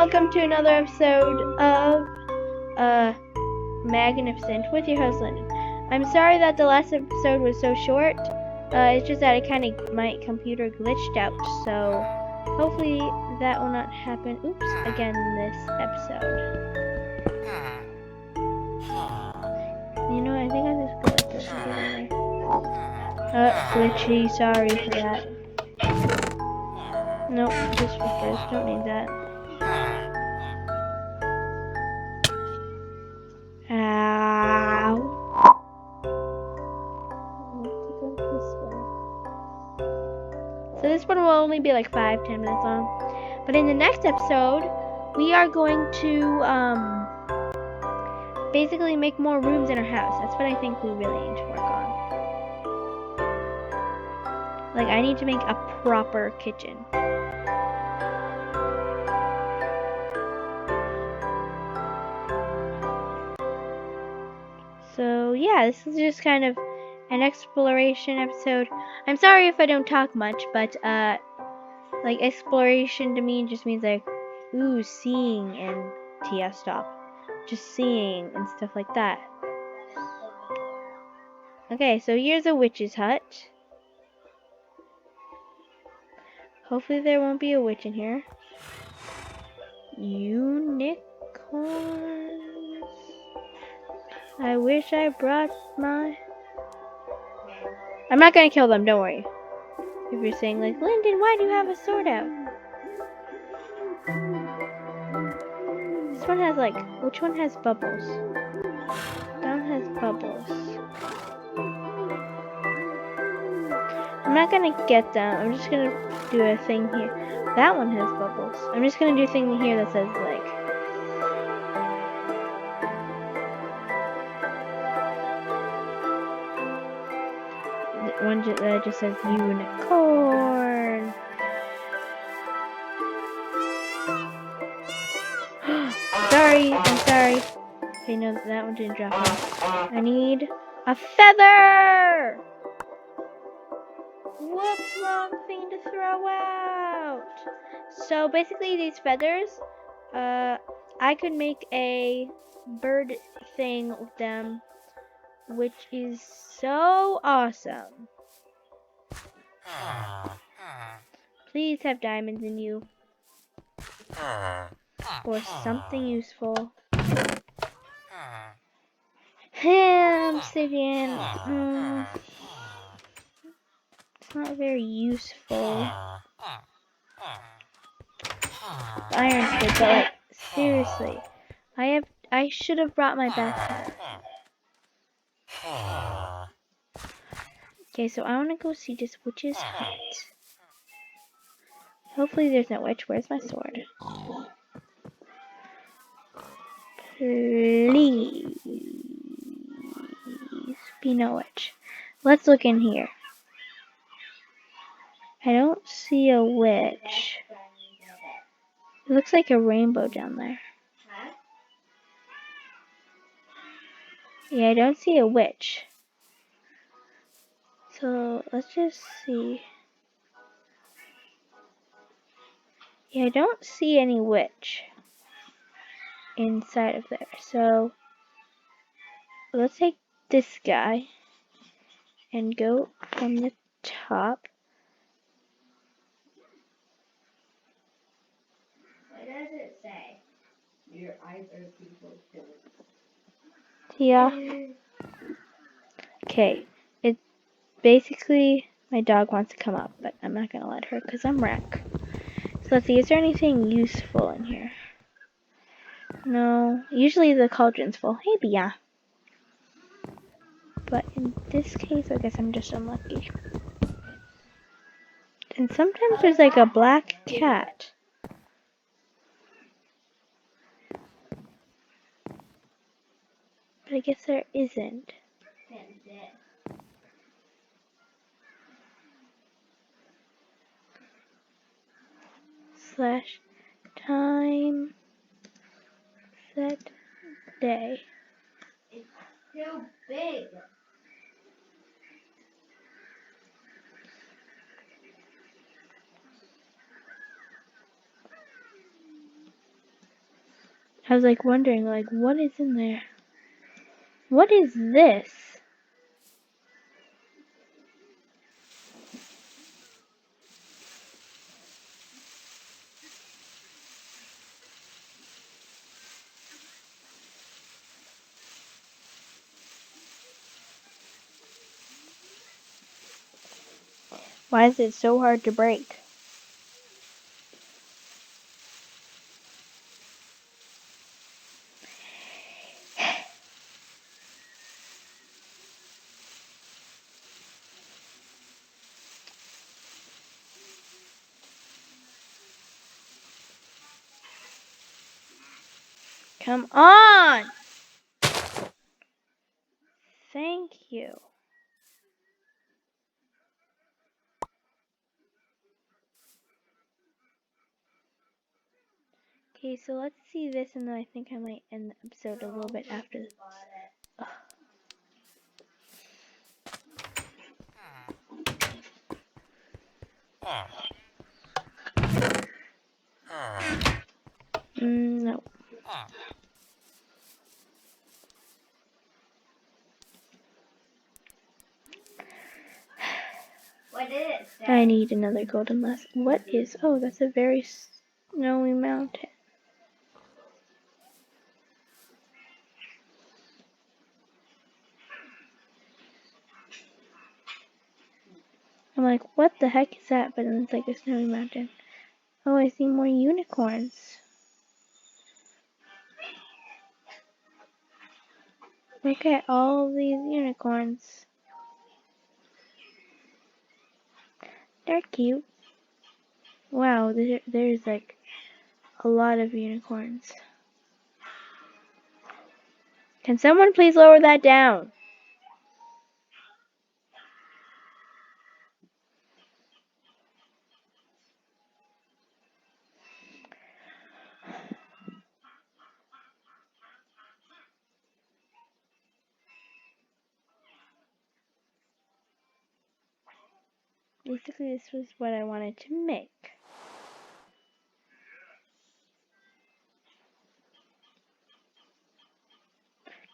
welcome to another episode of Magnificent with your host Lyndon. I'm sorry that the last episode was so short. It's just that my computer glitched out, so hopefully that will not happen. Again this episode. You know, I think I'll just go like this again. Glitchy. Sorry for that. Nope, just refresh. Don't need that. Ow. So this one will only be like 5-10 minutes long. But in the next episode, we are going to basically make more rooms in our house. That's what I think we really need to work on. Like, I need to make a proper kitchen. So yeah, this is just kind of an exploration episode. I'm sorry if I don't talk much, but like exploration to me just means like, ooh, seeing and stop. Just seeing and stuff like that. Okay, so here's a witch's hut. Hopefully there won't be a witch in here. Unicorns. I wish I brought my... I'm not gonna kill them, don't worry. If you're saying like, Lyndon, why do you have a sword out? This one has like, which one has bubbles? That one has bubbles. I'm not gonna get them. I'm just gonna do a thing here. That one has bubbles. I'm just gonna do a thing here that says like... one that just says unicorn. Sorry, I'm sorry. Okay, no, that one didn't drop off. I need a feather! Whoops, wrong thing to throw out. So basically these feathers, I could make a bird thing with them, which is so awesome. Please have diamonds in you. Or something useful. Obsidian. It's not very useful. Iron's good, but like, seriously. I should have brought my backpack. Okay, so I want to go see this witch's hut. Hopefully there's no witch. Where's my sword? Please be no witch. Let's look in here. I don't see a witch. It looks like a rainbow down there. Yeah, I don't see a witch. So let's just see. Yeah, I don't see any witch inside of there. So let's take this guy and go from the top. What does it say? Your eyes are people too. Yeah. Okay. It's basically my dog wants to come up, but I'm not gonna let her because I'm wreck. So let's see, is there anything useful in here? No. Usually the cauldron's full. Hey, Bia. But in this case, I guess I'm just unlucky. And sometimes there's like a black cat. But I guess there isn't. Slash time set day. It's too big. I was like wondering, like, what is in there? What is this? Why is it so hard to break? Come on! Thank you. Okay, so let's see this, and then I think I might end the episode a little bit after this. No. What did it say? I need another golden last. What is? Oh, that's a very snowy mountain. I'm like, what the heck is that? But then it's like a snowy mountain. Oh, I see more unicorns. Look at all these unicorns. They're cute. Wow, there's like a lot of unicorns. Can someone please lower that down? Basically, this was what I wanted to make.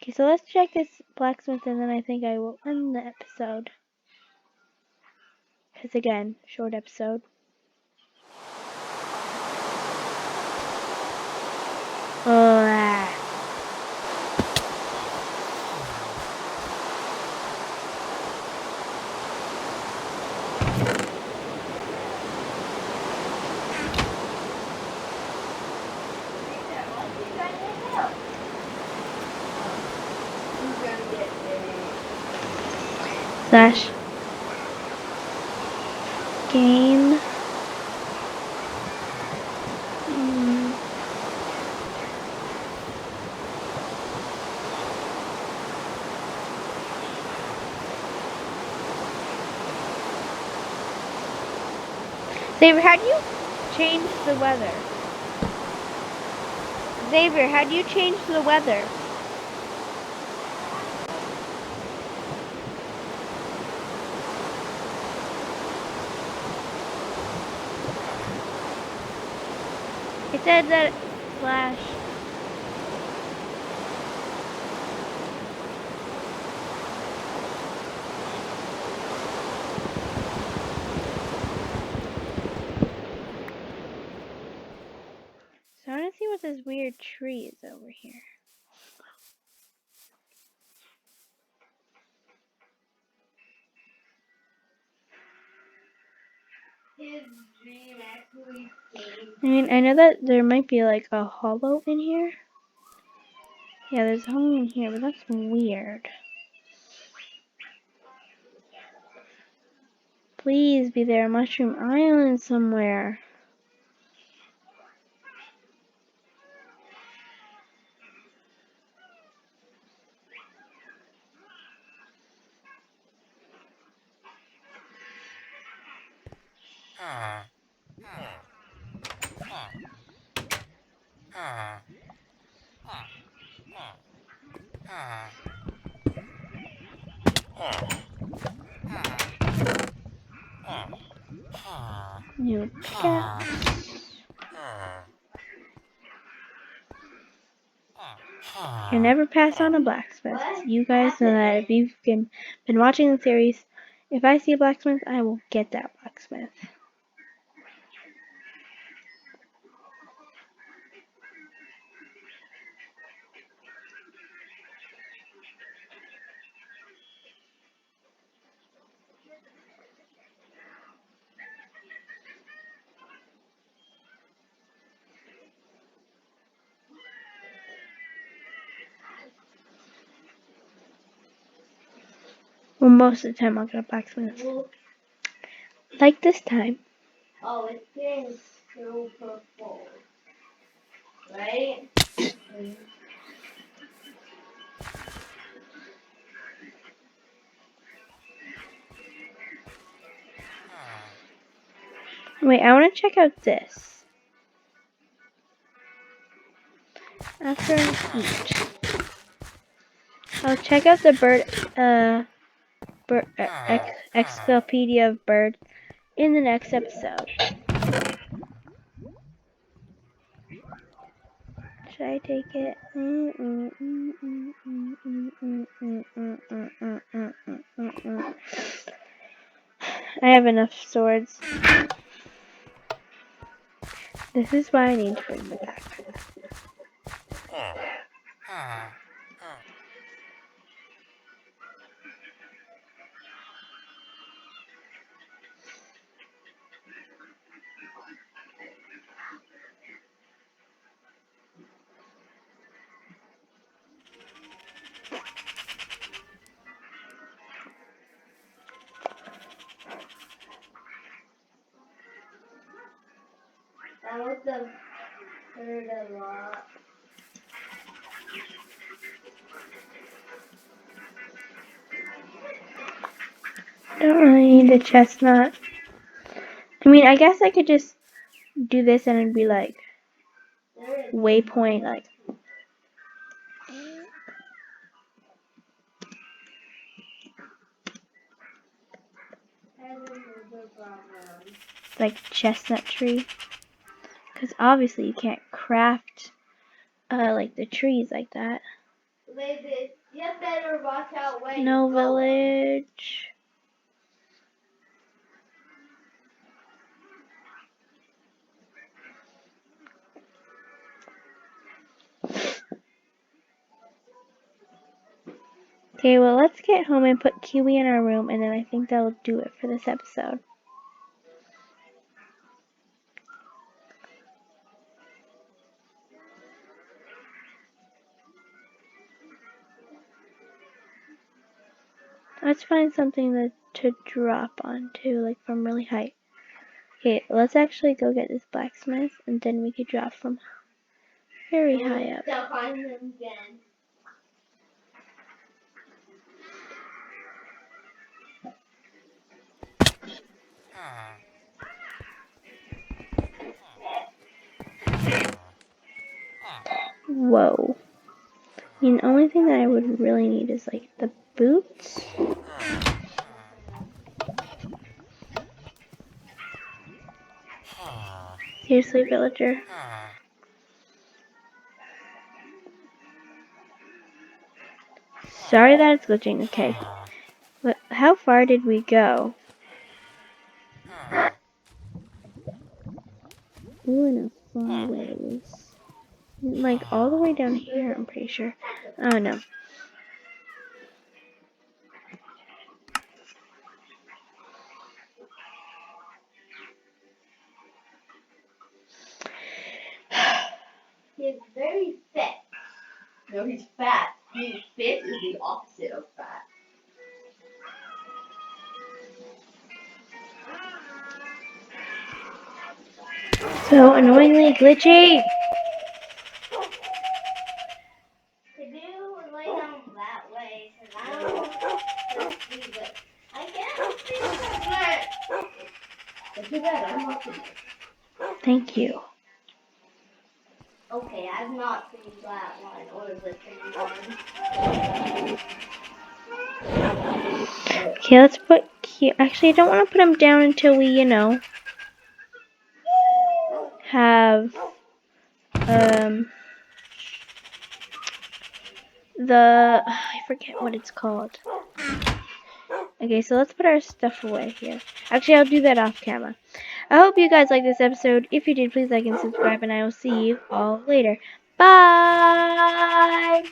Okay, so let's check this blacksmith, and then I think I will end the episode. Because again, short episode. Slash game. Xavier, how do you change the weather? Xavier, how do you change the weather? It said that slash. So I want to see what this weird tree is over here. His dream actually saved. I mean, I know that there might be like a hollow in here. Yeah, there's a hollow in here, but that's weird. Please be there, Mushroom Island somewhere. New pickaxe. You never pass on a blacksmith. You guys know that if you've been watching the series, if I see a blacksmith, I will get that blacksmith. Well, most of the time I'll get a blacksmith. Like this time. Oh, it's getting super full. Right? Wait, I want to check out this. After I eat, I'll check out the encyclopedia of birds in the next episode. Should I take it? I have enough swords. This is why I need to bring the back. That was the third a lot. Don't really need the chestnut. I mean, I guess I could just do this and it'd be like waypoint, like Chestnut Tree. Because obviously you can't craft like the trees like that. Baby, you better watch out where No you go. village. Okay, well, let's get home and put Kiwi in our room, and then I think that'll do it for this episode. Let's find something to drop onto, like from really high. Okay, let's actually go get this blacksmith, and then we could drop from very high up. They'll find them again. Whoa. I mean, the only thing that I would really need is like the boots. Seriously, villager. Sorry that it's glitching. Okay. But how far did we go? We went a far ways. Like all the way down here, I'm pretty sure. Oh no. He's very fit. No, he's fat. Being fit is the opposite of fat. So annoyingly glitchy. To do lay down that way, so now let's do this. I can't see that. But too bad, I'm not doing it. Thank you. Okay, I've not seen that one or the same one. Okay, let's put here. Actually, I don't want to put them down until we, have I forget what it's called. Okay, so let's put our stuff away here. Actually, I'll do that off camera. I hope you guys like this episode. If you did, please like and subscribe, and I will see you all later. Bye!